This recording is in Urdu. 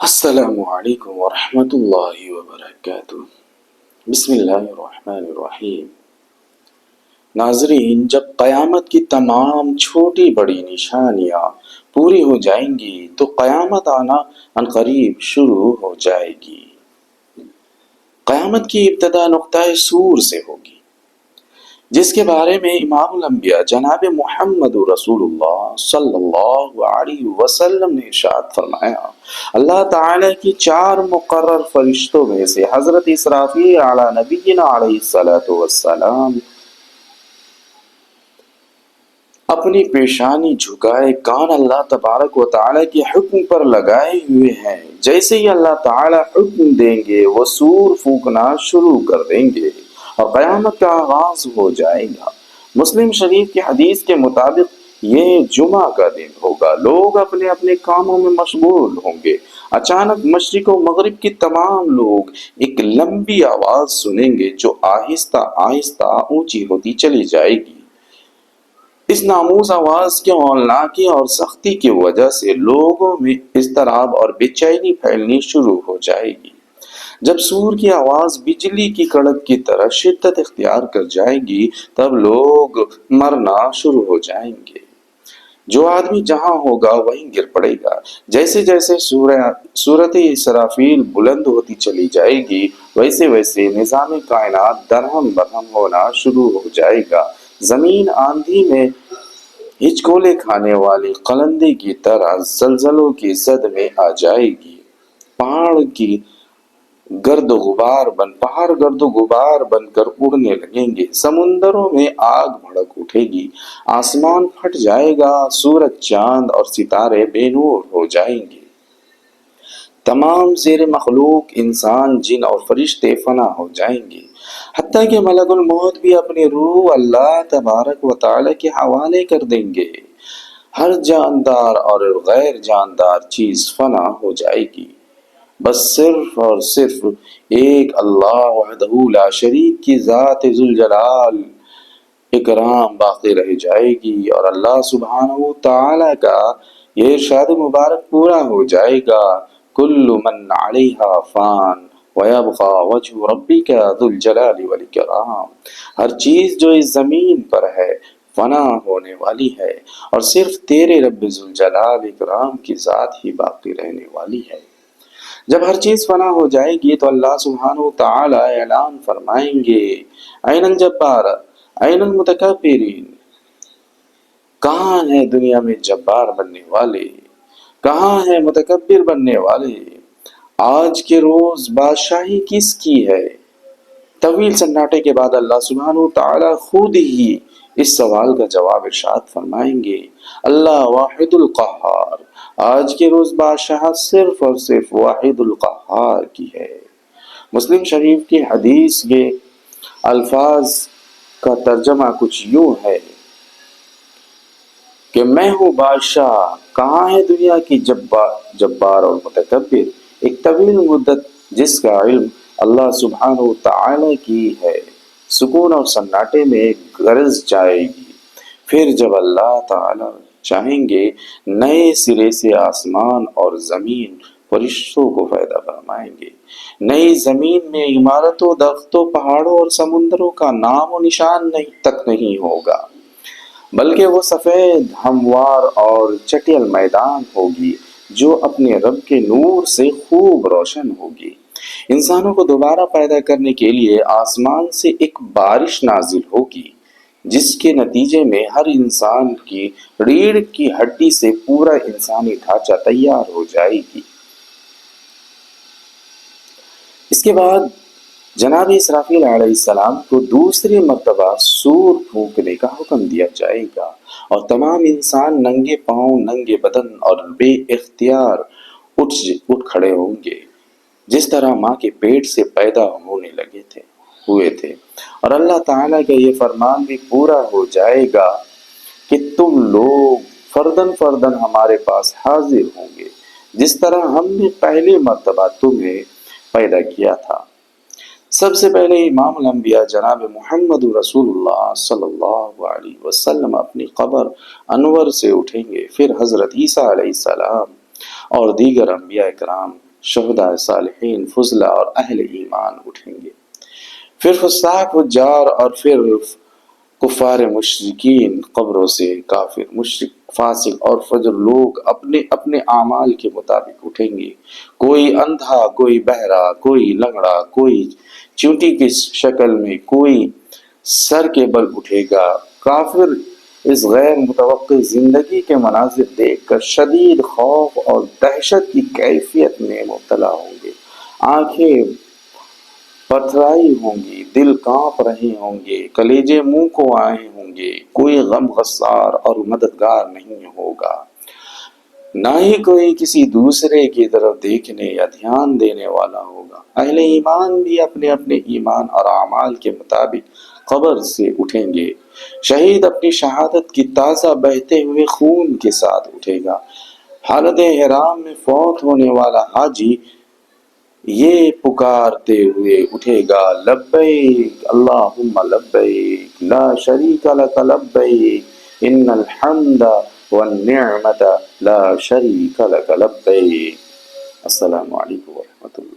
السلام علیکم ورحمۃ اللہ وبرکاتہ۔ بسم اللہ الرحمن الرحیم۔ ناظرین، جب قیامت کی تمام چھوٹی بڑی نشانیاں پوری ہو جائیں گی تو قیامت آنا عنقریب شروع ہو جائے گی۔ قیامت کی ابتدا نقطہ سور سے ہوگی، جس کے بارے میں امام الانبیاء جناب محمد رسول اللہ صلی اللہ علیہ وسلم نے ارشاد فرمایا، اللہ تعالیٰ کی 4 مقرر فرشتوں میں سے حضرت اسرافیل علی نبینا علیہ الصلوۃ والسلام اپنی پیشانی جھکائے کان اللہ تبارک و تعالیٰ کے حکم پر لگائے ہوئے ہیں۔ جیسے ہی اللہ تعالیٰ حکم دیں گے وہ سور پھونکنا شروع کر دیں گے اور قیامت کا آغاز ہو جائے گا۔ مسلم شریف کی حدیث کے مطابق یہ جمعہ کا دن ہوگا، لوگ اپنے اپنے کاموں میں مشغول ہوں گے۔ اچانک مشرق و مغرب کی تمام لوگ ایک لمبی آواز سنیں گے جو آہستہ آہستہ اونچی ہوتی چلی جائے گی۔ اس ناموس آواز کے ہولناکی اور سختی کی وجہ سے لوگوں میں اضطراب اور بے چینی پھیلنی شروع ہو جائے گی۔ جب سور کی آواز بجلی کی کڑک کی طرح شدت اختیار کر جائے گی تب لوگ مرنا شروع ہو جائیں گے۔ جو آدمی جہاں ہوگا وہیں گر پڑے گا۔ جیسے جیسے صورت اسرافیل بلند ہوتی چلی جائے گی ویسے ویسے نظام کائنات درہم برہم ہونا شروع ہو جائے گا۔ زمین آندھی میں ہچکولے کھانے والے قلندے کی طرح زلزلوں کی زد میں آ جائے گی۔ پہاڑ گرد و غبار بن کر اڑنے لگیں گے۔ سمندروں میں آگ بھڑک اٹھے گی، آسمان پھٹ جائے گا، سورج چاند اور ستارے بے نور ہو جائیں گے۔ تمام زیر مخلوق انسان جن اور فرشتے فنا ہو جائیں گے، حتیٰ کہ ملک الموت بھی اپنی روح اللہ تبارک و تعالی کے حوالے کر دیں گے۔ ہر جاندار اور غیر جاندار چیز فنا ہو جائے گی، بس صرف اور صرف ایک اللہ وحدہ لا شریک کی ذات ذوالجلال اکرام باقی رہ جائے گی، اور اللہ سبحانہ تعالی کا یہ ارشاد مبارک پورا ہو جائے گا، کل من علیہا فان ویبقى وجہ ربک ذو الجلال والاکرام۔ ہر چیز جو اس زمین پر ہے فنا ہونے والی ہے اور صرف تیرے رب ذوالجلال اکرام کی ذات ہی باقی رہنے والی ہے۔ جب ہر چیز فنا ہو جائے گی تو اللہ سبحانہ تعالی اعلان فرمائیں گے، این الجبار این المتکبرین، کہاں ہیں دنیا میں جبار بننے والے، کہاں ہیں متکبر بننے والے؟ آج کے روز بادشاہی کس کی ہے؟ طویل سناٹے کے بعد اللہ سبحانہ تعالی خود ہی اس سوال کا جواب ارشاد فرمائیں گے، اللہ واحد القہار، آج کے روز بادشاہت صرف اور صرف واحد القہار کی ہے۔ مسلم شریف کی حدیث کے الفاظ کا ترجمہ کچھ یوں ہے کہ میں ہوں بادشاہ، کہاں ہے دنیا کی جبار اور متکبر؟ ایک طویل مدت جس کا علم اللہ سبحانہ تعالی کی ہے سکون اور سناٹے میں گرز جائے گی۔ پھر جب اللہ تعالی چاہیں گے نئے سرے سے آسمان اور زمین فرشتوں کو پیدا فرمائیں گے۔ نئی زمین میں عمارتوں، درختوں، پہاڑوں اور سمندروں کا نام و نشان تک نہیں ہوگا، بلکہ وہ سفید ہموار اور چٹیل میدان ہوگی جو اپنے رب کے نور سے خوب روشن ہوگی۔ انسانوں کو دوبارہ پیدا کرنے کے لیے آسمان سے ایک بارش نازل ہوگی جس کے نتیجے میں ہر انسان کی ریڑھ کی ہڈی سے پورا انسانی ڈھانچہ تیار ہو جائے گی۔ اس کے بعد جناب اسرافیل علیہ السلام کو دوسری مرتبہ سور پھونکنے کا حکم دیا جائے گا اور تمام انسان ننگے پاؤں، ننگے بدن اور بے اختیار اٹھ کھڑے ہوں گے، جس طرح ماں کے پیٹ سے پیدا ہوئے تھے، اور اللہ تعالیٰ کا یہ فرمان بھی پورا ہو جائے گا کہ تم لوگ فردن فردن ہمارے پاس حاضر ہوں گے، جس طرح ہم نے پہلی مرتبہ تمہیں پیدا کیا تھا۔ سب سے پہلے امام الانبیاء جناب محمد رسول اللہ صلی اللہ علیہ وسلم اپنی قبر انور سے اٹھیں گے، پھر حضرت عیسیٰ علیہ السلام اور دیگر انبیاء کرام شہداء صالحین فضلہ اور اہل ایمان اٹھیں گے، پھر فساق فجار اور پھر کفار مشرکین قبروں سے، کافر مشرک فاسق اور فجر لوگ اپنے اپنے اعمال کے مطابق اٹھیں گے، کوئی اندھا، کوئی بہرا، کوئی لنگڑا، کوئی چونٹی کی شکل میں، کوئی سر کے بل اٹھے گا۔ کافر اس غیر متوقع زندگی کے مناظر دیکھ کر شدید خوف اور دہشت کی کیفیت میں مبتلا ہوں گے، آنکھیں پتھرائی ہوں گی، دل کانپ رہے ہوں گے، کلیجے منہ کو آئے ہوں گے، کوئی غم غصار اور مددگار نہیں ہوگا، نہ ہی کوئی کسی دوسرے کی طرف دیکھنے یا دھیان دینے والا ہوگا۔ اہل ایمان بھی اپنے اپنے ایمان اور اعمال کے مطابق قبر سے اٹھیں گے، شہید اپنی شہادت کی تازہ بہتے ہوئے خون کے ساتھ اٹھے گا۔ حالت احرام میں فوت ہونے والا حاجی یہ پکارتے ہوئے اٹھے گا، لبیک اللہم لبیک لا شریک لک لبیک ان الحمد والنعمت لا شریک لک لبیک۔ السلام علیکم ورحمۃ اللہ۔